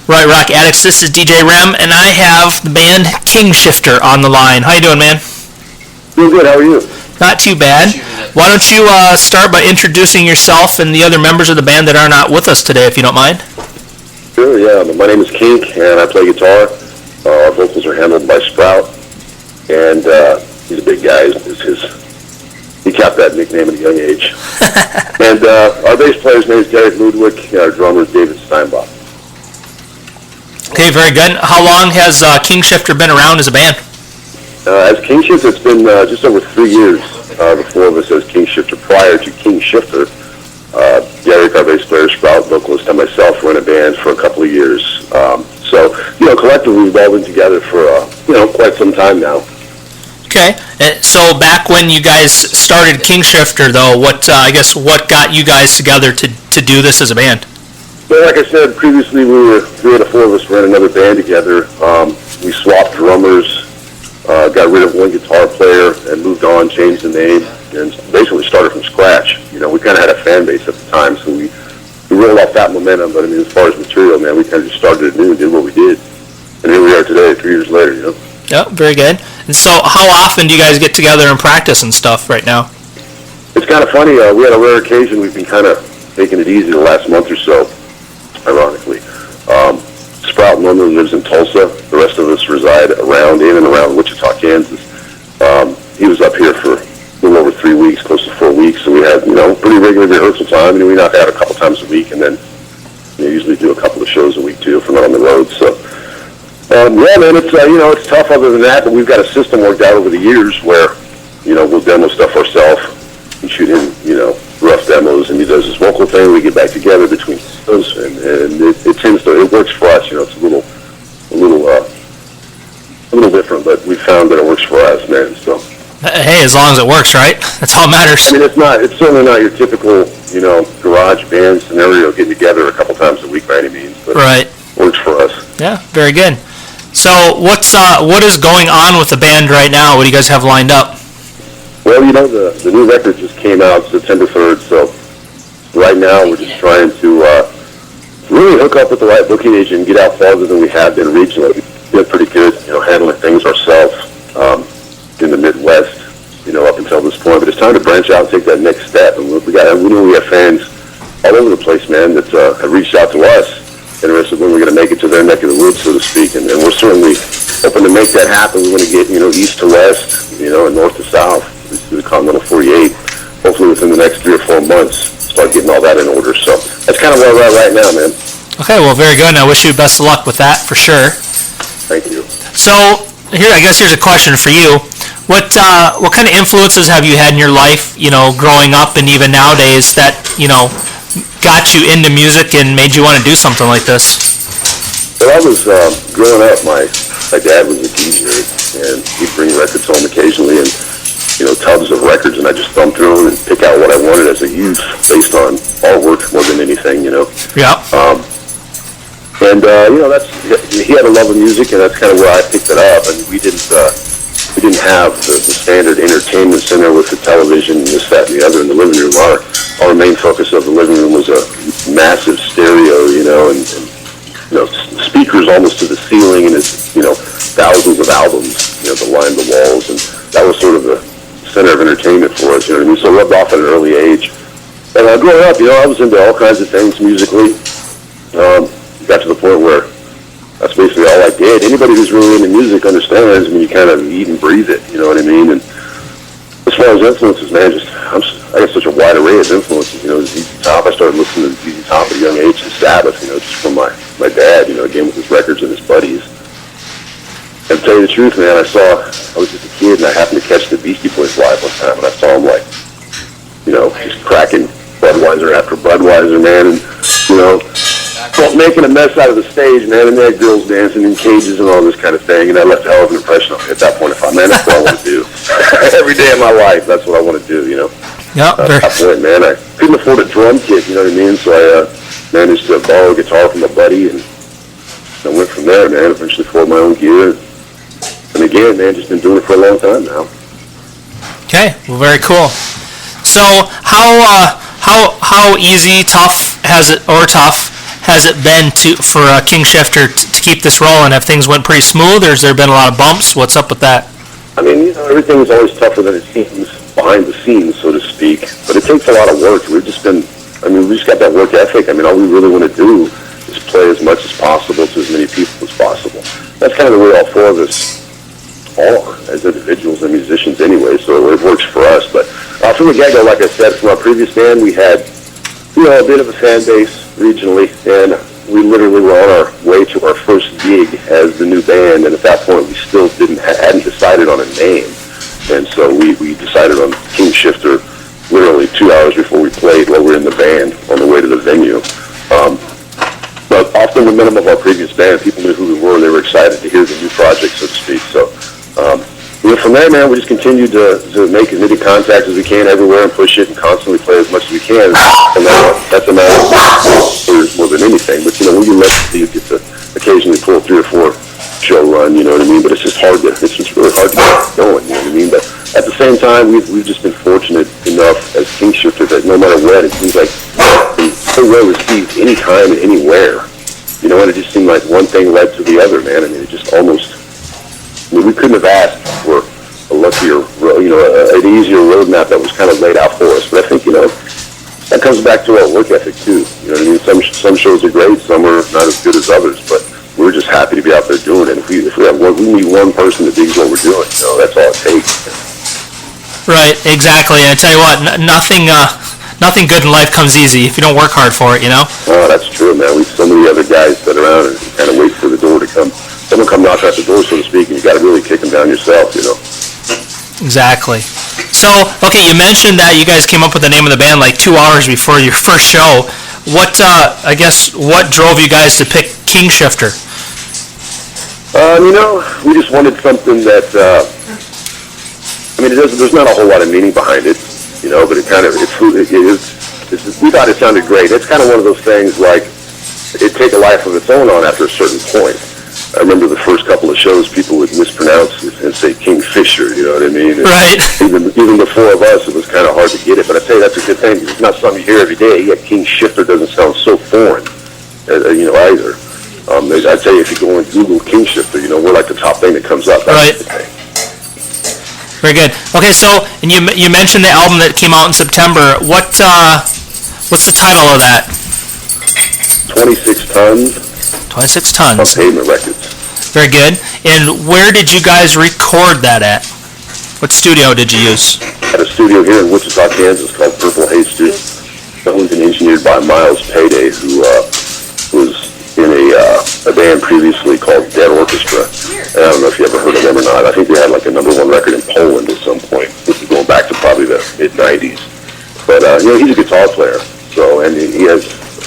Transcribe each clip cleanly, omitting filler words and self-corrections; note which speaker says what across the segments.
Speaker 1: Right Rock Addicts. This is DJ Rem, and I have the band Kingshifter on the line. How you doing, man?
Speaker 2: Doing good. How are you?
Speaker 1: Not too bad. Why don't you start by introducing yourself and the other members of the band that are not with us today, if you don't mind?
Speaker 2: Sure, yeah. My name is Kink, and I play guitar. Our vocals are handled by Sprout, and he's a big guy. He capped that nickname at a young age. And our bass player's name is Derek Ludwig, and our drummer is David Steinbach.
Speaker 1: Okay, very good. How long has Kingshifter been around as a band?
Speaker 2: As Kingshifter, it's been just over 3 years. The four of us as Kingshifter. Prior to Kingshifter, Derek, our bass player, Sprout, vocalist, and myself were in a band for a couple of years. So, collectively we've all been together for, quite some time now.
Speaker 1: Okay. So back when you guys started Kingshifter, though, what got you guys together to do this as a band?
Speaker 2: Well, like I said previously, three of the four of us were in another band together. We swapped drummers, got rid of one guitar player, and moved on, changed the name, and basically started from scratch. We kind of had a fan base at the time, so we rolled off that momentum. But I mean, as far as material, man, we kind of just started anew and did what we did, and here we are today, 3 years later.
Speaker 1: Yeah, very good. And so, how often do you guys get together and practice and stuff right now?
Speaker 2: It's kind of funny. We had a rare occasion. We've been kind of taking it easy the last month or so. Ironically, Sprout normally lives in Tulsa. The rest of us reside in and around Wichita, Kansas. He was up here for a little over 3 weeks, close to 4 weeks, so we had pretty regular rehearsal time. We knock out a couple times a week, and then usually do a couple of shows a week too if we're not on the road. So yeah, man, it's tough other than that, but we've got a system worked out over the years where we'll demo stuff ourselves and shoot him rough demos, and he does his vocal thing. We get back together between shows, and it works for us. It's a little different, but we found that it works for us, man. So
Speaker 1: hey, as long as it works, right? That's all that matters.
Speaker 2: I mean, it's certainly not your typical garage band scenario, getting together a couple times a week by any means, but
Speaker 1: right,
Speaker 2: it works for us.
Speaker 1: Yeah, very good. So what is going on with the band right now? What do you guys have lined up?
Speaker 2: Well, the new record just came out September 3rd, so right now we're just trying to really hook up with the right booking agent and get out farther than we have been regionally. We've been pretty good, handling things ourselves in the Midwest, up until this point. But it's time to branch out and take that next step. And we know we have fans all over the place, man, that have reached out to us, interested when we're going to make it to their neck of the woods, so to speak. And we're certainly hoping to make that happen. We want to get, east to west, and north to south, through the Continental 48, hopefully within the next 3 or 4 months, start getting all that in order. So that's kind of where we're at right now, man.
Speaker 1: Okay, well, very good, and I wish you best of luck with that, for sure.
Speaker 2: Thank you.
Speaker 1: So, here's a question for you. What kind of influences have you had in your life, growing up and even nowadays that, got you into music and made you want to do something like this?
Speaker 2: Well, I was growing up, my dad was a DJ, and he'd bring records home occasionally, and tubs of records, and I just thumb through them and pick out what I wanted as a youth based on artwork more than anything,
Speaker 1: Yeah.
Speaker 2: And he had a love of music, and that's kind of where I picked it up. And we didn't have the standard entertainment center with the television and this, that, and the other in the living room. Our main focus of the living room was a massive stereo, and speakers almost to the ceiling, and it's thousands of albums, that lined the walls, and that was sort of the center of entertainment for us, So it rubbed off at an early age. And growing up, I was into all kinds of things musically. Got to the point where that's basically all I did. Anybody who's really into music understands when you kind of eat and breathe it, you know what I mean? And as far as influences, man, I got such a wide array of influences. ZZ Top, I started listening to ZZ Top at a young age, and Sabbath, just from my dad, again with his records and his buddies. And to tell you the truth, man, I was just a kid, and I happened to catch the Beastie Boys live one time, and I saw him just cracking Budweiser after Budweiser, man, and making a mess out of the stage, man, and they had girls dancing in cages and all this kind of thing, and that left a hell of an impression on me at that point. I thought, man, that's what I want to do. Every day of my life, that's what I want to do,
Speaker 1: Yeah.
Speaker 2: At that point, man, I couldn't afford a drum kit, you know what I mean, so I managed to borrow a guitar from a buddy, and I went from there, man, eventually formed my own gear. And again, man, just been doing it for a long time now.
Speaker 1: Okay, well, very cool. So how easy, tough has has it been for Kingshifter to keep this rolling? Have things went pretty smooth, or has there been a lot of bumps? What's up with that?
Speaker 2: I mean, everything is always tougher than it seems behind the scenes, so to speak. But it takes a lot of work. We just got that work ethic. I mean, all we really want to do is play as much as possible to as many people as possible. That's kind of the way all four of us are as individuals and musicians anyway, so it works for us. But from the get-go, like I said, from our previous band, we had, a bit of a fan base regionally, and we literally were on our way to our first gig as the new band, and at that point, we still hadn't decided on a name. And so we decided on Kingshifter literally 2 hours before we played while we were in the band on the way to the venue. But off the momentum of our previous band, people knew who we were. They were excited to hear the new project, so to speak. So from there, man, we just continued to make as many contacts as we can everywhere and push it and constantly play as much as we can. And that's a matter of more than anything. But, when you listen, you get to occasionally pull a 3 or 4 show run, you know what I mean? But it's just really hard to get going, you know what I mean? But at the same time, we've just been fortunate enough as Kingshifter that no matter what, it seems like it's so well received anytime and anywhere. And it just seemed like one thing led to the other, man. I mean, it just almost, we couldn't have asked for a luckier, an easier roadmap that was kind of laid out for us. But I think, that comes back to our work ethic too. You know what I mean? Some shows are great, some are not as good as others, but we're just happy to be out there doing it. If we meet one person that digs what we're doing, that's all it takes.
Speaker 1: Right, exactly. I tell you what, nothing good in life comes easy if you don't work hard for it,
Speaker 2: Oh, that's true, man. We've so many other guys sit around and kind of wait for the door to come. Someone come knock at the door, so to speak, and you got to really kick them down yourself,
Speaker 1: Exactly. So, okay, you mentioned that you guys came up with the name of the band like 2 hours before your first show. What drove you guys to pick Kingshifter?
Speaker 2: We just wanted something that, there's not a whole lot of meaning behind it, but it kind of, we thought it sounded great. It's kind of one of those things like, it'd take a life of its own on after a certain point. I remember the first couple of shows, people would mispronounce it and say Kingfisher, you know what I mean? And
Speaker 1: right.
Speaker 2: Even the four of us, it was kind of hard to get it. But I tell you, that's a good thing, because it's not something you hear every day. Yet Kingshifter doesn't sound so foreign, either. I tell you, if you go and Google Kingshifter, we're like the top thing that comes up.
Speaker 1: Right. Very good. Okay, so, and you mentioned the album that came out in September. What's the title of that?
Speaker 2: 26 Tons.
Speaker 1: 26 Tons.
Speaker 2: On Pavement Records.
Speaker 1: Very good. And where did you guys record that at? What studio did you use?
Speaker 2: At a studio here in Wichita, Kansas called Purple Haze Studio. Owned and engineered by Miles Payday, who was in a band previously called Dead Orchestra. And I don't know if you ever heard of them or not. I think they had like a #1 record in Poland at some point. This is going back to probably the mid-90s. But, he's a guitar player. So, and he has,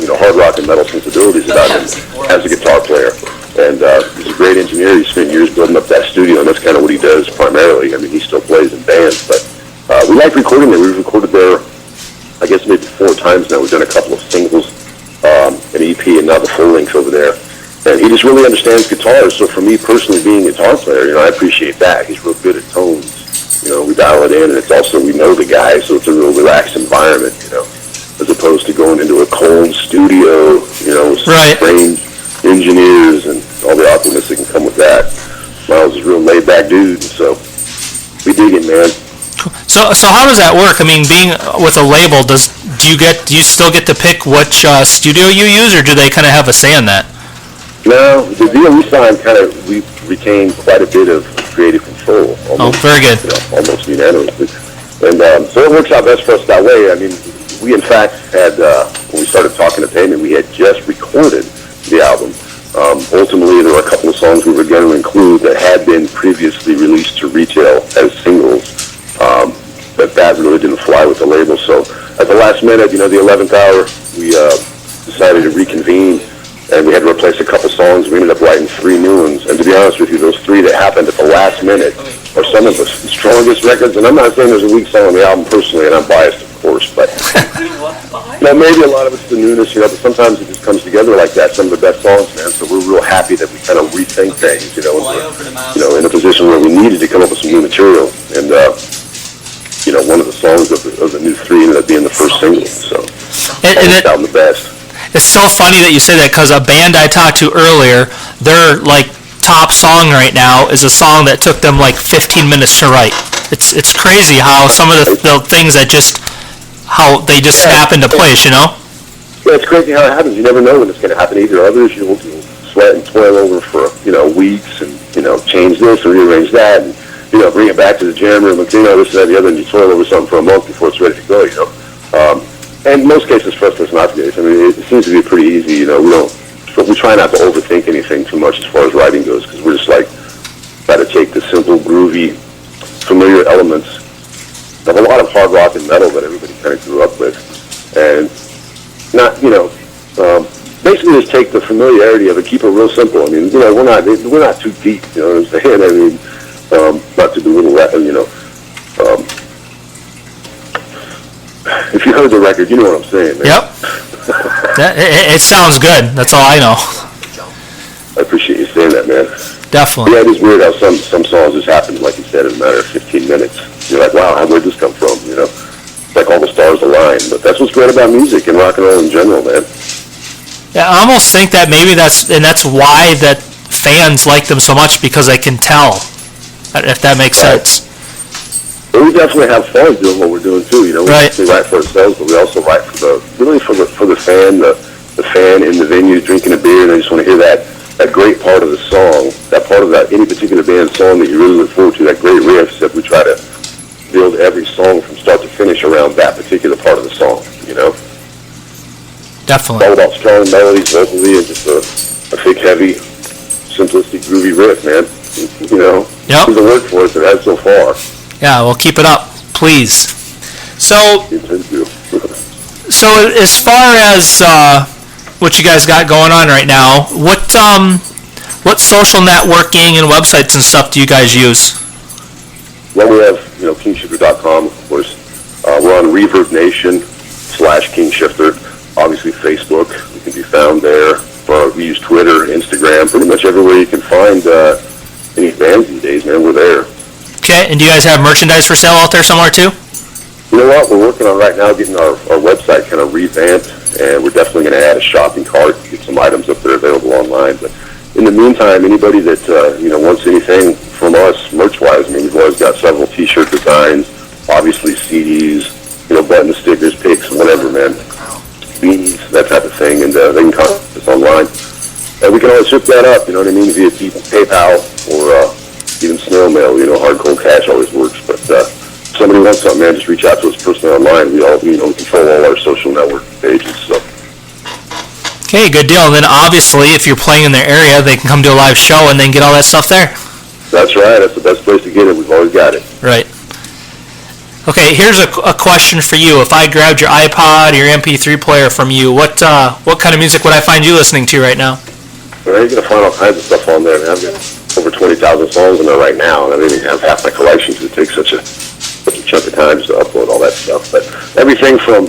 Speaker 2: hard rock and metal sensibilities about him as a guitar player. And he's a great engineer. He spent years building up that studio, and that's kind of what he does primarily. I mean, he still plays in bands, but we like recording there. We've recorded there, I guess, maybe 4 times now. We've done a couple of singles, an EP, and now the full length over there. And he just really understands guitars. So for me personally, being a guitar player, I appreciate that. He's real good at tones. We dial it in, and it's also, we know the guy, so it's a real relaxed environment, as opposed to going into a cold studio, with
Speaker 1: right.
Speaker 2: strange engineers and all the awkwardness that can come with that. Miles is a real laid-back dude, so we dig it, man.
Speaker 1: So how does that work? I mean, being with a label, do you still get to pick which studio you use, or do they kind of have a say in that?
Speaker 2: No, the deal we signed we retained quite a bit of creative control. Almost,
Speaker 1: very good.
Speaker 2: Almost unanimously. And so it works out best for us that way. I mean, we in fact had, when we started talking to Payment, we had just recorded the album. Ultimately, there were a couple of songs we were going to include that had been previously released to retail as singles, but that really didn't fly with the label. So at the last minute, the 11th hour, we decided to reconvene, and we had to replace a couple songs. We ended up writing 3 new ones, and to be honest with you, those 3 that happened at the last minute are some of the strongest records. And I'm not saying there's a weak song on the album personally, and I'm biased, of course, but maybe a lot of it's the newness, but sometimes it just comes together like that. Some of the best songs, man. So we're real happy that we kind of rethink things, and we're, in a position where we needed to come up with some new material. And one of the songs of the new 3 ended up being the first single. So it worked out the best.
Speaker 1: It's so funny that you say that because a band I talked to earlier, their like top song right now is a song that took them like 15 minutes to write. It's crazy how some of the things that just how they just snap into place, you know?
Speaker 2: Yeah, it's crazy how it happens. You never know when it's going to happen either. Others you'll sweat and toil over for weeks and change this or rearrange that and bring it back to the jam room and this that and the other, and you toil over something for a month before it's ready to go. And in most cases for us that's not the case. I mean, it seems to be pretty easy. We try not to overthink anything too much as far as writing goes, because we're just like try to take the simple, groovy, familiar elements of a lot of hard rock and metal that everybody kind of grew up with, and not basically just take the familiarity of it, keep it real simple. I mean, we're not too deep. You know what I'm saying? I mean, not to belittle that. If you heard the record, you know what I'm saying, man.
Speaker 1: Yep. It sounds good. That's all I know.
Speaker 2: I appreciate you saying that, man.
Speaker 1: Definitely.
Speaker 2: Yeah, it is weird how some songs just happen, like you said, in a matter of 15 minutes. You're like, wow, where'd this come from? It's like all the stars align. But that's what's great about music and rock and roll in general, man.
Speaker 1: Yeah, I almost think that maybe that's why that fans like them so much, because they can tell, if that makes sense.
Speaker 2: But we definitely have fun doing what we're doing too. We
Speaker 1: Right.
Speaker 2: write for ourselves, but we also write for the fan, the fan in the venue drinking a beer, and they just want to hear that great part of the song, that part of that any particular band song that you really look forward to, that great riff. That we try to build every song from start to finish around that particular part of the song.
Speaker 1: Definitely.
Speaker 2: It's all about strong melodies vocally and just a big, heavy, simplistic, groovy riff, man.
Speaker 1: Yep.
Speaker 2: It's the work for us it has so far.
Speaker 1: Yeah, well, keep it up, please. So, so as far as what you guys got going on right now, what social networking and websites and stuff do you guys use?
Speaker 2: Well, we have Kingshifter.com, of course. We're on Reverb Nation /Kingshifter. Obviously, Facebook. We can be found there. We use Twitter, Instagram, pretty much everywhere you can find any bands these days, man. We're there.
Speaker 1: Okay, and do you guys have merchandise for sale out there somewhere too?
Speaker 2: You know what? We're working on right now getting our website kind of revamped, and we're definitely going to add a shopping cart, get some items up there available online. But in the meantime, anybody that wants anything from us merch-wise, I mean, we've always got several T-shirt designs, obviously CDs, button stickers, picks, whatever, man, beanies, that type of thing, and they can contact us online. And we can always ship that up, via PayPal or even snail mail. Hard cold cash always works. But if somebody wants something, man, just reach out to us personally online. We all, we control all our social network pages. So.
Speaker 1: Okay, good deal. And then obviously, if you're playing in their area, they can come to a live show and then get all that stuff there.
Speaker 2: That's right. That's the best place to get it. We've always got it.
Speaker 1: Right. Okay, here's a question for you. If I grabbed your iPod or your MP3 player from you, what kind of music would I find you listening to right now?
Speaker 2: Well, you're going to find all kinds of stuff on there. Man, I've got over 20,000 songs in there right now, and I didn't even have half my collection because it takes such a chunk of time just to upload all that stuff. But everything from,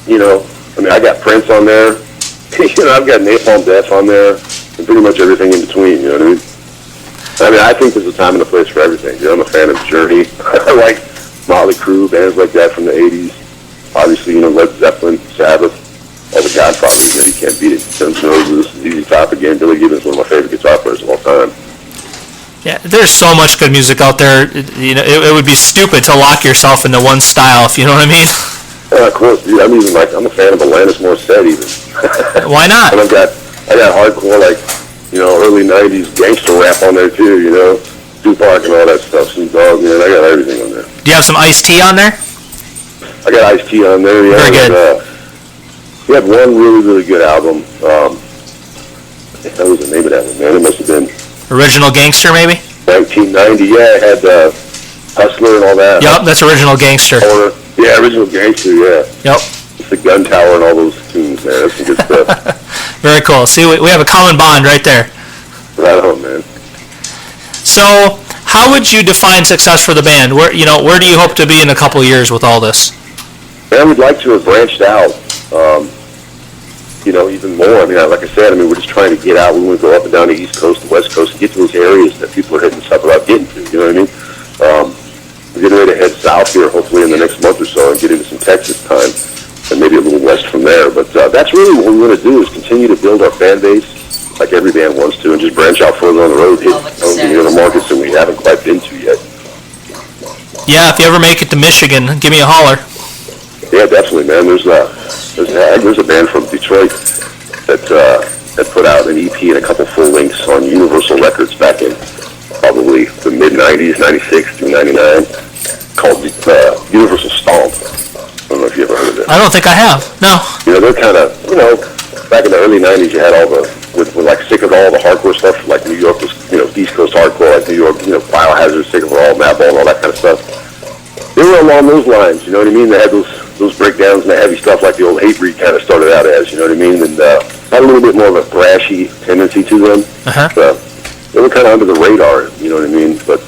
Speaker 2: I got Prince on there. I've got Napalm Death on there, and pretty much everything in between, you know what I mean? I think there's a time and a place for everything. I'm a fan of Journey. I like Motley Crue, bands like that from the 80s. Obviously, Led Zeppelin, Sabbath, all the Godfathers, you can't beat it. Guns N' Roses, ZZ Top again. Billy Gibbons, one of my favorite guitar players of all time.
Speaker 1: Yeah, there's so much good music out there. It would be stupid to lock yourself into one style, if you know what I mean.
Speaker 2: Of course, dude. I'm a fan of Alanis Morissette even.
Speaker 1: Why not?
Speaker 2: And I got hardcore, early 90s gangster rap on there too, Tupac and all that stuff. Snoop Dogg, man, I got everything on there.
Speaker 1: Do you have some Ice-T on there?
Speaker 2: I got Ice-T on there, yeah.
Speaker 1: Very good.
Speaker 2: We had one really, really good album. What was the name of that one, man? It must have been
Speaker 1: Original Gangster, maybe?
Speaker 2: 1990, yeah. It had Hustler and all that.
Speaker 1: Yep, that's Original Gangster.
Speaker 2: Yeah, Original Gangster, yeah.
Speaker 1: Yep.
Speaker 2: It's the Gun Tower and all those tunes, man. That's some good stuff.
Speaker 1: Very cool. See, we have a common bond right there.
Speaker 2: Right on, man.
Speaker 1: So, how would you define success for the band? Where do you hope to be in a couple of years with all this?
Speaker 2: Man, we'd like to have branched out, even more. Like I said, we're just trying to get out. We want to go up and down the East Coast, the West Coast, and get to those areas that people are hitting us up about getting to, you know what I mean? We're getting ready to head south here, hopefully in the next month or so, and get into some Texas time, and maybe a little west from there. But that's that's really what we want to do, is continue to build our fan base like every band wants to, and just branch out further on the road, hit the markets that we haven't quite been to yet.
Speaker 1: Yeah, if you ever make it to Michigan, give me a holler.
Speaker 2: Yeah, definitely, man. There's a band from Detroit that put out an EP and a couple full lengths on Universal Records back in probably the mid-'90s, '96 through '99, called Universal Stomp. I don't know if you ever heard of it.
Speaker 1: I don't think I have. No.
Speaker 2: They're kind of, back in the early '90s, you had all the with like sick of all the hardcore stuff. Like New York was, East Coast hardcore, like New York, Biohazard, sick of all, Madball, and all that kind of stuff. They were along those lines, you know what I mean? They had those breakdowns and the heavy stuff like the old Hatebreed kind of started out as, you know what I mean? And had a little bit more of a thrashy tendency to them.
Speaker 1: Uh-huh.
Speaker 2: They were kind of under the radar, you know what I mean? But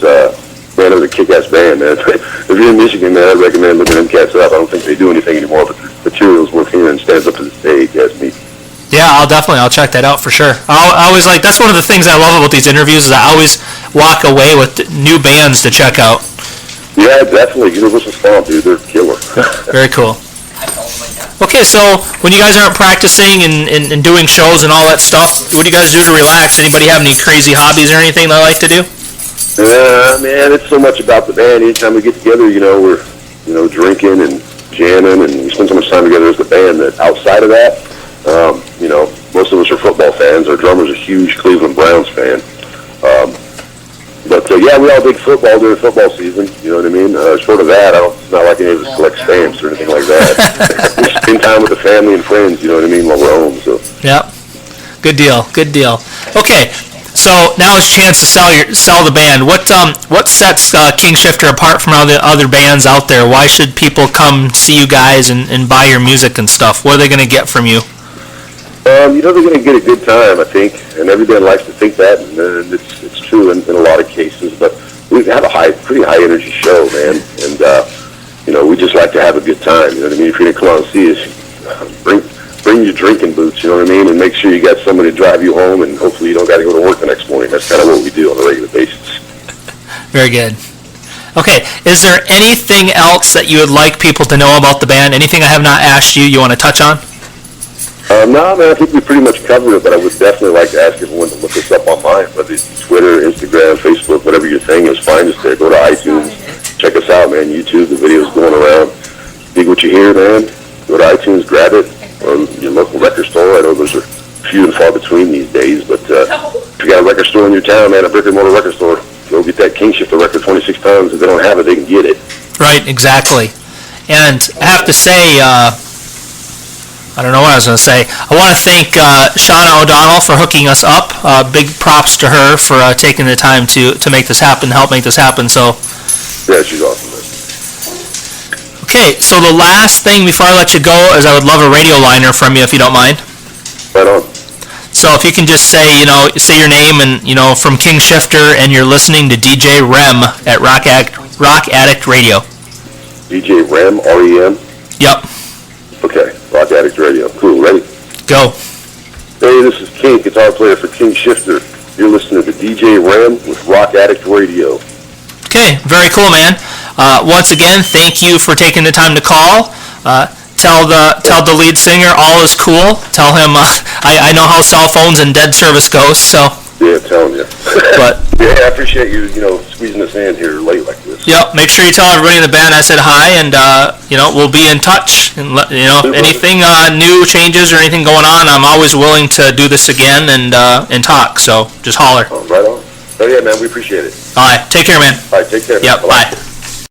Speaker 2: man, it was a kick-ass band, man. If you're in Michigan, man, I'd recommend looking them cats up. I don't think they do anything anymore, but the material's worth hearing and stands up to this day, you ask me.
Speaker 1: Yeah, I'll check that out for sure. I always that's one of the things I love about these interviews is I always walk away with new bands to check out.
Speaker 2: Yeah, definitely. Universal Stomp, dude. They're killer.
Speaker 1: Very cool. Okay, so when you guys aren't practicing and doing shows and all that stuff, what do you guys do to relax? Anybody have any crazy hobbies or anything they like to do?
Speaker 2: Man, it's so much about the band. Anytime we get together, we're, drinking and jamming, and we spend so much time together as the band that outside of that, most of us are football fans. Our drummer's a huge Cleveland Browns fan. But yeah, we all dig football during football season, you know what I mean? Short of that, it's not like any of us collect stamps or anything like that. We spend time with the family and friends, you know what I mean, while we're home, so.
Speaker 1: Yep. Good deal. Okay, so now it's a chance to sell the band. What sets Kingshifter apart from other bands out there? Why should people come see you guys and buy your music and stuff? What are they going to get from you?
Speaker 2: They're going to get a good time, I think, and every band likes to think that, and it's true in a lot of cases, but we have a pretty high energy show, man, and, we just like to have a good time, you know what I mean? If you're going to come out and see us, bring your drinking boots, you know what I mean, and make sure you got somebody to drive you home, and hopefully you don't got to go to work the next morning. That's kind of what we do on a regular basis. Very
Speaker 1: good. Okay, is there anything else that you would like people to know about the band? Anything I have not asked you want to touch on?
Speaker 2: No, man, I think we pretty much covered it, but I would definitely like to ask everyone to look us up online, whether it's Twitter, Instagram, Facebook, whatever your thing is, find us there. Go to iTunes, check us out, man. YouTube, the video's going around. Dig what you hear, man. Go to iTunes, grab it, or your local record store. I know those are few and far between these days, but if you got a record store in your town, man, a brick-and-mortar record store, go get that Kingshifter record, 26 pounds. If they don't have it, they can get it.
Speaker 1: Right, exactly. And I have to say, I don't know what I was going to say. I want to thank Shauna O'Donnell for hooking us up. Big props to her for taking the time to make this happen, help make this happen. So.
Speaker 2: Yeah, she's awesome, man.
Speaker 1: Okay, so the last thing before I let you go is I would love a radio liner from you if you don't mind.
Speaker 2: Right on.
Speaker 1: So if you can just say your name and, from Kingshifter, and you're listening to DJ REM at Rock Addict Radio.
Speaker 2: DJ REM, R-E-M?
Speaker 1: Yep.
Speaker 2: Okay, Rock Addict Radio. Cool, ready?
Speaker 1: Go.
Speaker 2: Hey, this is King, guitar player for Kingshifter. You're listening to DJ REM with Rock Addict Radio.
Speaker 1: Okay, very cool, man. Once again, thank you for taking the time to call. Tell the lead singer all is cool. Tell him I know how cell phones and dead service goes, so.
Speaker 2: Yeah, I'm telling you.
Speaker 1: But
Speaker 2: yeah, I appreciate you, squeezing us in here late like this.
Speaker 1: Yep. Make sure you tell everybody in the band I said hi, and we'll be in touch. And anything new changes or anything going on, I'm always willing to do this again and talk. So just holler.
Speaker 2: Oh, right on. Oh yeah, man, we appreciate it.
Speaker 1: All right. Take care, man.
Speaker 2: All right, take care.
Speaker 1: Yep. Bye.